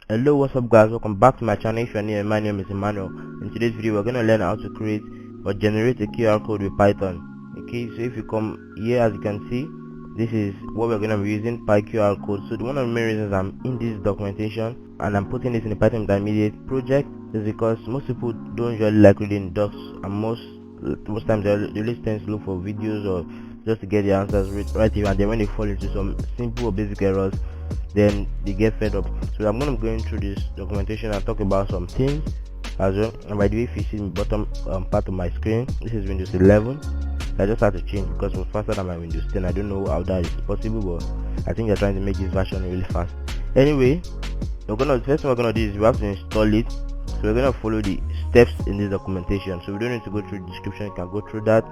Hello, what's up guys, welcome back to my channel. If you're new, my name is Emmanuel. In today's video we're going to learn how to create or generate a QR code with Python. Okay, so if you come here, as you can see, this is what we're going to be using, PyQR code. So one of the main reasons I'm in this documentation and I'm putting this in the Python Intermediate project is because most people don't usually like reading docs, and most times they always tend to look for videos or just to get the answers right here, and then when they fall into some simple or basic errors, then they get fed up. So I'm going to be going through this documentation and talk about some things as well. And by the way, if you see the bottom part of my screen, this is Windows 11. I just had to change because it was faster than my Windows 10. I don't know how that is possible, but I think they're trying to make this version really fast. Anyway, the first thing we're gonna do is we have to install it. So we're gonna follow the steps in this documentation. So we don't need to go through the description. You can go through that.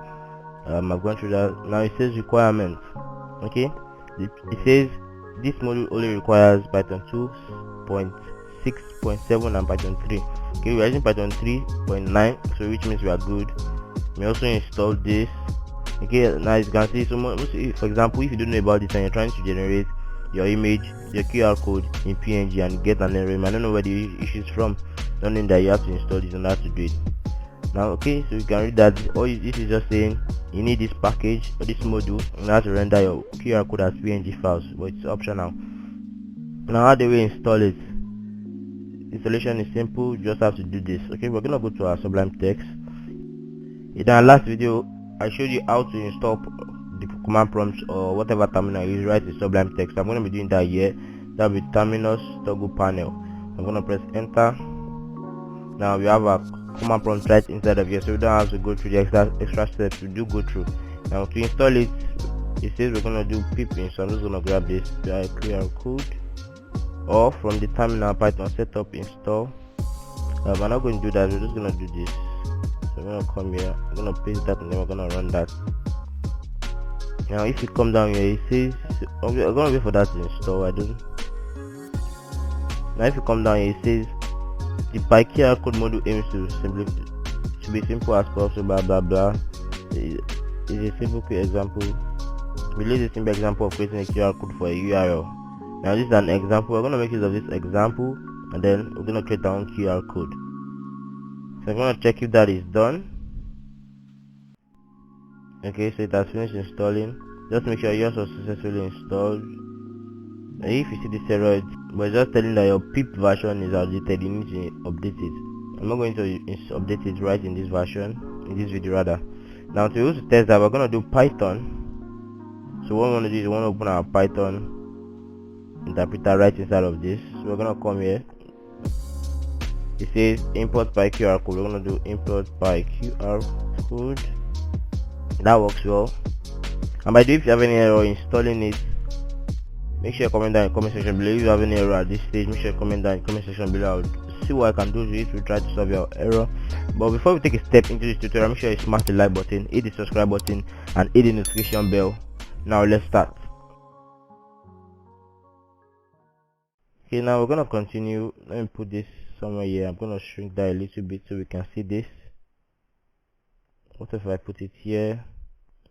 I've gone through that. Now it says requirements. Okay, it says this module only requires Python 2.6.7 and Python 3. Okay, we are using Python 3.9, so which means we are good. We also install this. Okay, now you can see, so for example, if you don't know about this and you're trying to generate your image, your QR code in PNG and get an error, I don't know where the issue is from. Something that you have to install this and how to do it. Now, okay, so you can read that this is just saying you need this package or this module in order to render your QR code as PNG files, but it's optional. Now, how do we install it? Installation is simple, you just have to do this. Okay, we're gonna go to our Sublime Text. In our last video, I showed you how to install the command prompts or whatever terminal you write in Sublime Text. I'm gonna be doing that here. That'll be terminus toggle panel. I'm gonna press enter. Now we have a command prompt right inside of here, so we don't have to go through the extra steps we do go through. Now to install it, it says we're gonna do pip install. I'm just gonna grab this QR code, or from the terminal Python setup install. We're not going to do that, we're just gonna do this. So we're gonna come here, I'm gonna paste that, and then we're gonna run that. Now if you come down here, it says I'm gonna wait for that to install. Now if you come down here, it says the PyQR code module aims to be simple as possible, blah blah blah. It's a simple quick example. We use a simple example of creating a QR code for a URL. Now this is an example. We're going to make use of this example, and then we're going to create our own QR code. So I'm going to check if that is done. Okay, so it has finished installing. Just make sure yours was successfully installed. And if you see this error, but just telling that your pip version is outdated, you need to update it. I'm not going to update it right in this version, in this video rather. Now to be able to test that, we're going to do Python. So what we want to do is we want to open our Python interpreter right inside of this. So we're going to come here. It says import PyQR code. We're going to do import PyQR code. That works well. And by the way, if you have any error installing it, make sure you comment down in the comment section below. If you have any error at this stage, make sure you comment down in the comment section below. I'll see what I can do to it to try to solve your error. But before we take a step into this tutorial, make sure you smash the like button, hit the subscribe button, and hit the notification bell. Now let's start. Okay, now we're gonna continue. Let me put this somewhere here. I'm gonna shrink that a little bit so we can see this. What if I put it here?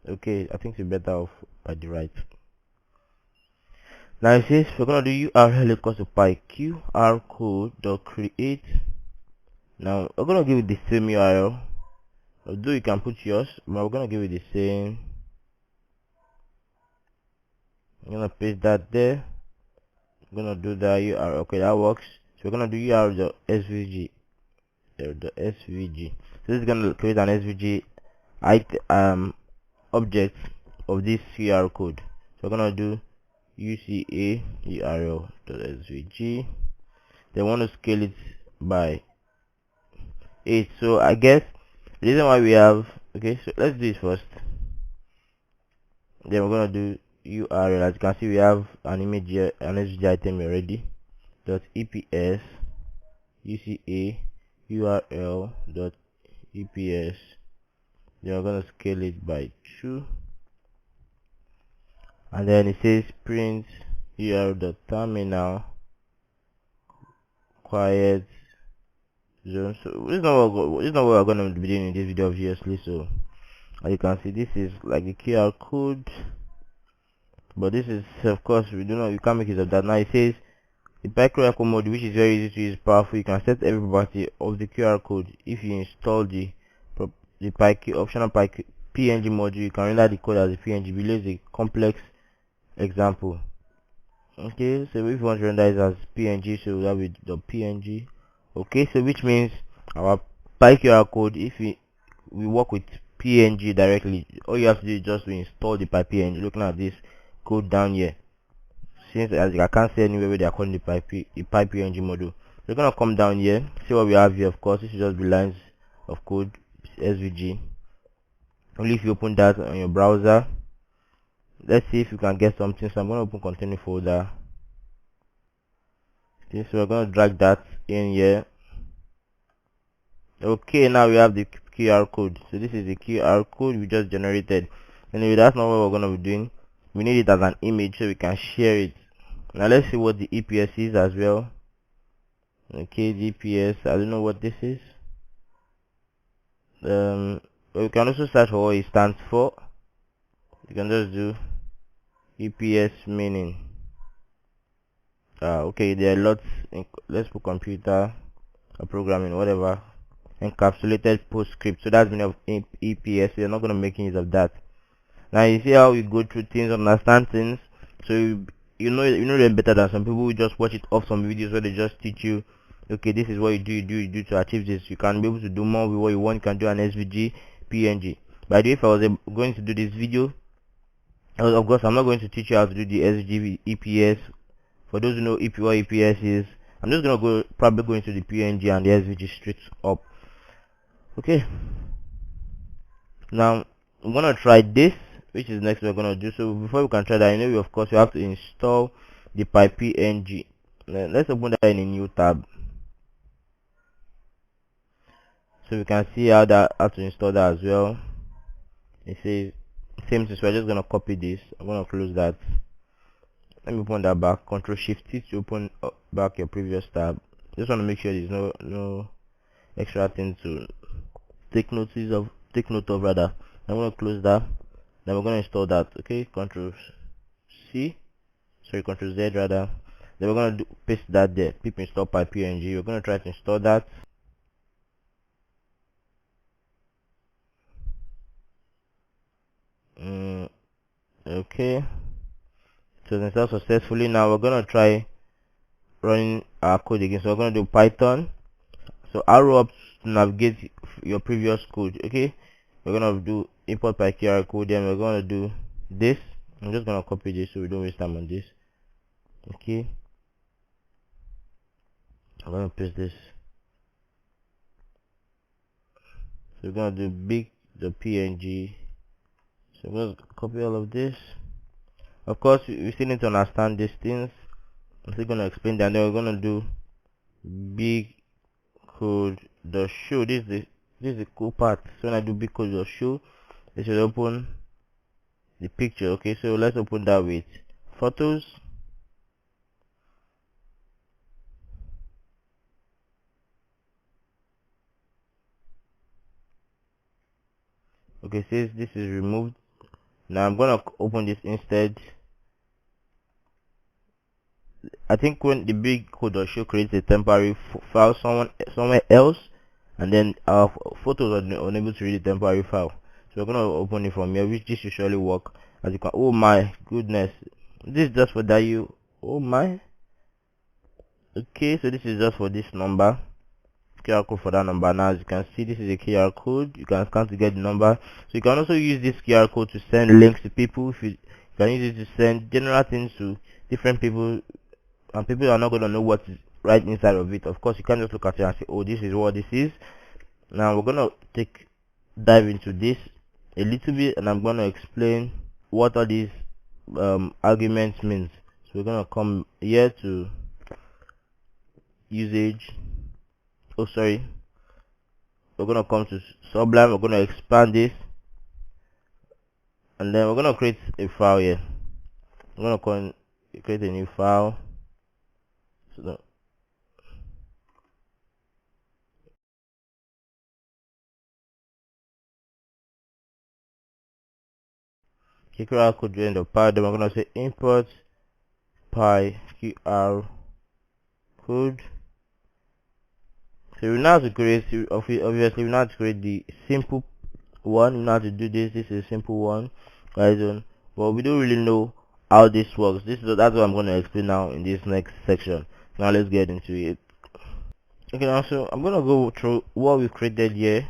Okay, I think it's better off by the right. Now it says we're gonna do URL equals to PyQR code.create. Now we're gonna give it the same URL. Although you can put yours, but we're gonna give it the same. I'm gonna paste that there. I'm gonna do that URL. Okay, that works. So we're gonna do URL.svg. .svg. So this is gonna create an SVG object of this QR code. So we're gonna do UCA URL.svg. They want to scale it by 8. So I guess the reason why we have, okay, so let's do it first. Then we're gonna do URL. As you can see, we have an image here, an SVG item already. .eps UCA URL.eps. Then we're gonna scale it by 2. And then it says print URL.terminal quiet zone. So this is not what we're going to be doing in this video, obviously. So as you can see, this is like the QR code, but this is, of course, we can't make use of that. Now it says The Pi QR code mode, which is very easy to use, powerful. You can set every property of the QR code. If you install the optional PNG module, you can render the code as a PNG. Below is a complex example. Okay, so if you want to render it as PNG, so that will be the PNG. Okay, so which means our Pi QR code, if we work with PNG directly, all you have to do is just to install the Pi PNG. Looking at this code down here, since as I can't see anywhere where they are calling the Pi PNG module, we're gonna come down here, see what we have here. Of course, this is just the lines of code, SVG. Only if you open that on your browser. Let's see if you can get something. So I'm going to open continue folder. Okay, so we're going to drag that in here. Okay, now we have the QR code. So this is the QR code we just generated. Anyway, that's not what we're going to be doing. We need it as an image so we can share it. Now let's see what the EPS is as well. Okay, the EPS, I don't know what this is. We can also search for what it stands for. You can just do EPS meaning. Okay, there are lots. Let's put computer or programming, whatever. Encapsulated PostScript. So that's meaning of EPS. We are not going to make use of that. Now you see how we go through things, understand things. So you know them better than some people who just watch it off some videos where they just teach you. Okay, this is what you do to achieve this. You can be able to do more with what you want. You can do an SVG, PNG. By the way, if I was going to do this video, of course I'm not going to teach you how to do the SVG EPS. For those who know what EPS is, I'm just gonna probably go into the PNG and the SVG straight up. Okay, now I'm gonna try this, which is next we're gonna do. So before we can try that, of course you have to install the Pi PNG. Let's open that in a new tab, so we can see how to install that as well. It says same thing, so we're just gonna copy this. I'm gonna close that. Let me open that back. Control Shift T to open back your previous tab. Just want to make sure there's no extra thing to take note of rather. I'm gonna close that. Then we're gonna install that. Okay, Control Z rather. Then we're gonna paste that there. Pip install Pi PNG. We're gonna try to install that. Okay. So it's installed successfully. Now we're gonna try running our code again. So we're gonna do Python. So arrow up to navigate your previous code. Okay, we're gonna do import Pi QR code. Then we're gonna do this. I'm just gonna copy this so we don't waste time on this. Okay, I'm gonna paste this. So we're gonna do the PNG. So we're gonna copy all of this. Of course, we still need to understand these things. I'm still gonna explain that. Then we're gonna do big code the show. This is the cool part. So when I do big code the show, it should open the picture. Okay, so let's open that with photos. Okay, says this is removed. Now I'm gonna open this instead. I think when the big code or show creates a temporary file somewhere else, and then our photos are unable to read the temporary file. So we're gonna open it from here, which this usually work. As you can, oh my goodness, this is just for that you. Oh my. Okay, so this is just for this number. QR code for that number. Now as you can see, this is a QR code. You can scan to get the number. So you can also use this QR code to send links to people. If you can use it to send general things to different people, and people are not going to know what is right inside of it. Of course, you can't just look at it and say, oh, this is what this is. Now we're going to dive into this a little bit, and I'm going to explain what all these arguments means. So we're going to come here to usage. Oh, sorry. We're going to come to Sublime. We're going to expand this, and then we're going to create a file here. I'm going to create a new file. So QR code join the file. Then we're going to say import Pi QR code. So we now have to create, obviously we now have to create the simple one. We now have to do this. This is a simple one, right? But we don't really know how this works. That's what I'm going to explain now in this next section. Now let's get into it. Okay, now so I'm going to go through what we created here,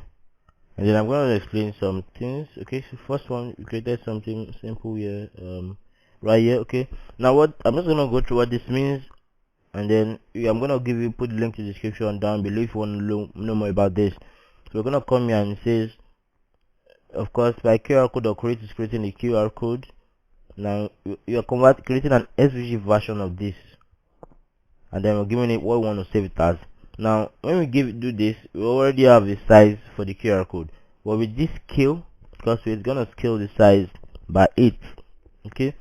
and then I'm going to explain some things. Okay, so first one, we created something simple here, right here. Okay, now what I'm just going to go through what this means, and then I'm going to put the link to the description down below if you want to know more about this. So we're going to come here and it says, of course, by QR code or create is creating a QR code. Now you're creating an SVG version of this, and then we're giving it what we want to save it as. Now when we do this, we already have a size for the QR code, but with this scale, because we're gonna scale the size by 8, okay,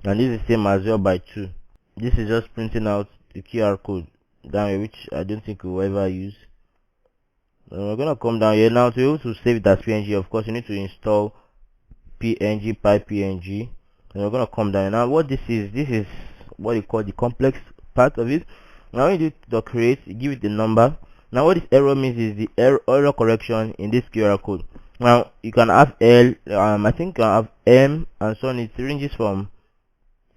and this is the same as well by 2. This is just printing out the QR code down here, which I don't think we'll ever use. And we're gonna come down here now. To be able to save it as PNG, of course you need to install PNG PyPNG, and we're gonna come down. Now what this is what you call the complex part of it. Now when you do the create, you give it the number. Now what this error means is the error correction in this QR code. Now you can have L, I think you can have M, and so on. It ranges from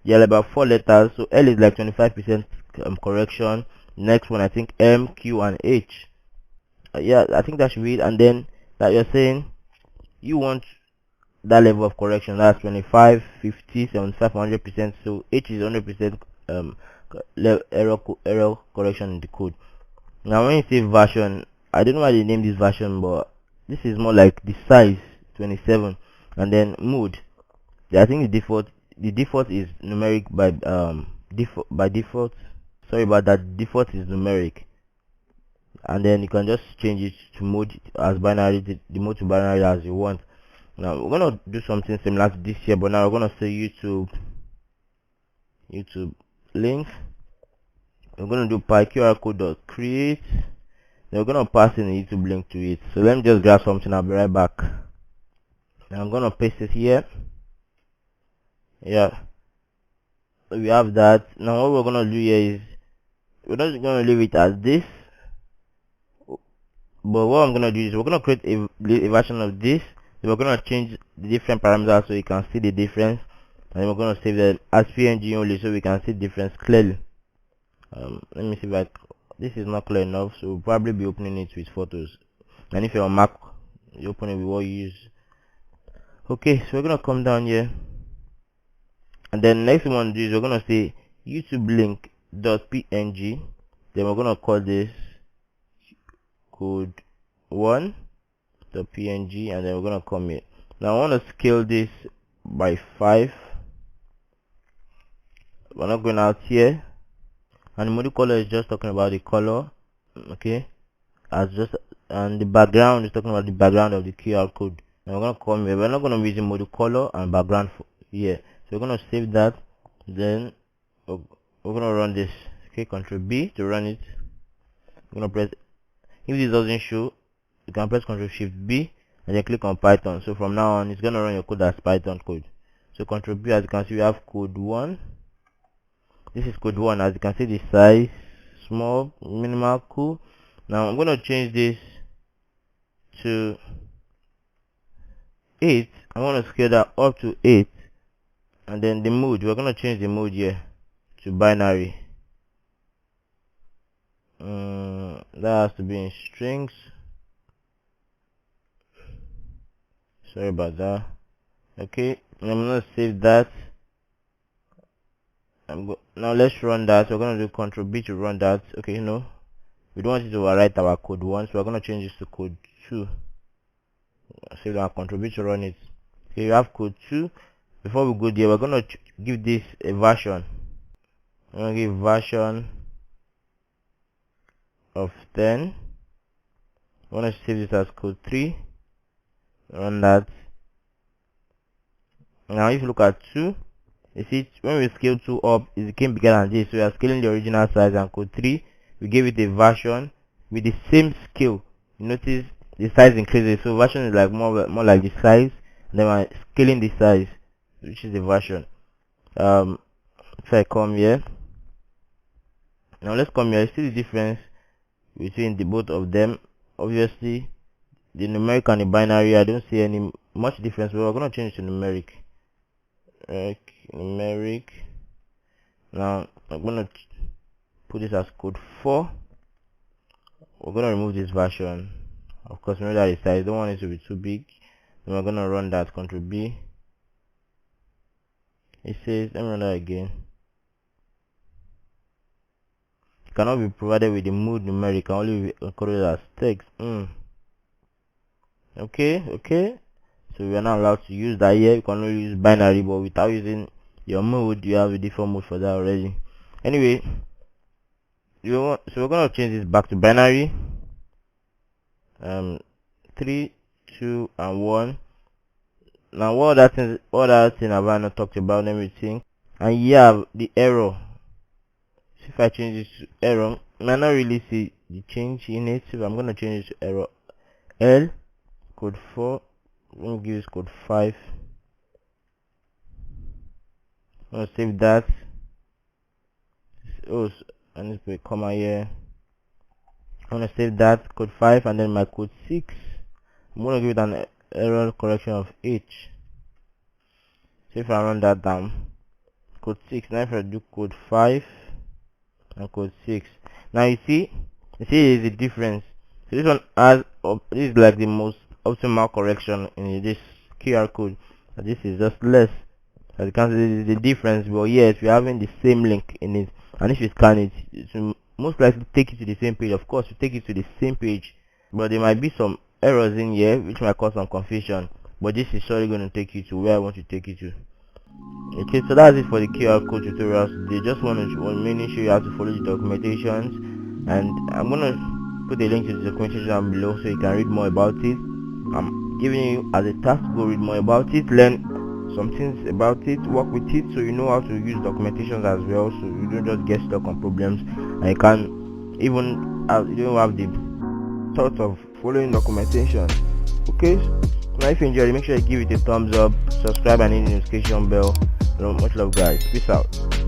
like about 4 letters. So L is like 25% correction. Next one I think M, Q, and H. Yeah, I think that should be it. And then that you're saying you want that level of correction, that's 25, 50, 75, 100%. So H is 100% error correction in the code. Now when you say version, I don't know why they named this version, but this is more like the size 27. And then mode, I think the default is numeric by default. Sorry about that, default is numeric, and then you can just change it to mode as binary, the mode to binary as you want. Now we're gonna do something similar to this here, but now we're gonna say YouTube link. We're gonna do QR code dot create. Then we're gonna pass in a YouTube link to it. So let me just grab something. I'll be right back. Now I'm gonna paste it here. Yeah, so we have that. Now what we're gonna do here is we're not gonna leave it as this, but what I'm gonna do is we're gonna create a version of this. So we're gonna change the different parameters so you can see the difference, and then we're gonna save them as PNG only so we can see the difference clearly. Let me see if this is not clear enough, so we'll probably be opening it with photos, and if you're on Mac, you open it with what you use. Okay, so we're gonna come down here, and then next one is we're gonna say YouTube link dot PNG. Then we're gonna call this code 1 the PNG, and then we're gonna come here. Now I want to scale this by 5. We're not going out here, and the model color is just talking about the color, okay, and the background is talking about the background of the QR code. Now we're gonna come here. We're not gonna be using model color and background here, so we're gonna save that. Then we're gonna run this. Okay, Control B to run it. We're gonna press. If this doesn't show, you can press Ctrl Shift B and then click on Python. So from now on, it's gonna run your code as Python code. So Ctrl B, as you can see, we have code 1. This is code 1. As you can see, the size small, minimal, cool. Now I'm gonna change this to 8. I want to scale that up to 8, and then the mode, we're gonna change the mode here to binary. That has to be in strings. Sorry about that. Okay, I'm gonna save that. Now let's run that. So we're gonna do Ctrl B to run that. Okay, no, we don't want it to overwrite our code 1, so we're gonna change this to code 2. Save that, Ctrl B to run it. Okay, you have code 2. Before we go there, we're gonna give this a version. I'm gonna give version of 10. I want to save this as code 3. Run that. Now if you look at 2, you see when we scale 2 up, it became bigger than this. So we are scaling the original size, and code 3, we gave it a version with the same scale. You notice the size increases, so version is like more like the size, and then we're scaling the size, which is the version. If I come here, Now let's come here. See the difference between the both of them. Obviously the numeric and the binary, I don't see any much difference, but we're going to change to numeric. Numeric. Now I'm going to put this as code 4. We're going to remove this version. Of course, remember that the size, don't want it to be too big. Then we're going to run that, Ctrl B. It says, let me run that again. It cannot be provided with the mood numeric, can only be encoded as text. Okay. So we are not allowed to use that here. You can only use binary, but without using your mode, you have a different mode for that already. Anyway, so we're gonna change this back to binary. 3, 2, and 1. Now what other thing have I not talked about? Let me think. And yeah, the error. So if I change this to error, I might not really see the change in it. So I'm gonna change it to error L code 4. I'm gonna give this code 5. I'm gonna save that. Oh, I need to put a comma here. I'm gonna save that code 5, and then my code 6. I'm gonna give it an error correction of H. So if I run that down, code 6. Now if I do code 5 and code 6, now you see there's a difference. So this one has this is like the most optimal correction in this QR code. But this is just less. As you can see, the difference. But yes, we're having the same link in it, and if you scan it, it will most likely take you to the same page. Of course, to take you to the same page, but there might be some errors in here which might cause some confusion. But this is surely going to take you to where I want to take you to. Okay, so that's it for the QR code tutorials today. Just want to mainly show you how to follow the documentations, and I'm gonna put a link to the documentation down below so you can read more about it. I'm giving you as a task to go read more about it, learn some things about it, work with it, so you know how to use documentations as well, so you don't just get stuck on problems and you can even you don't have the thought of following documentation. Okay, now if you enjoyed it, make sure you give it a thumbs up, subscribe, and hit the notification bell. Much love, guys. Peace out.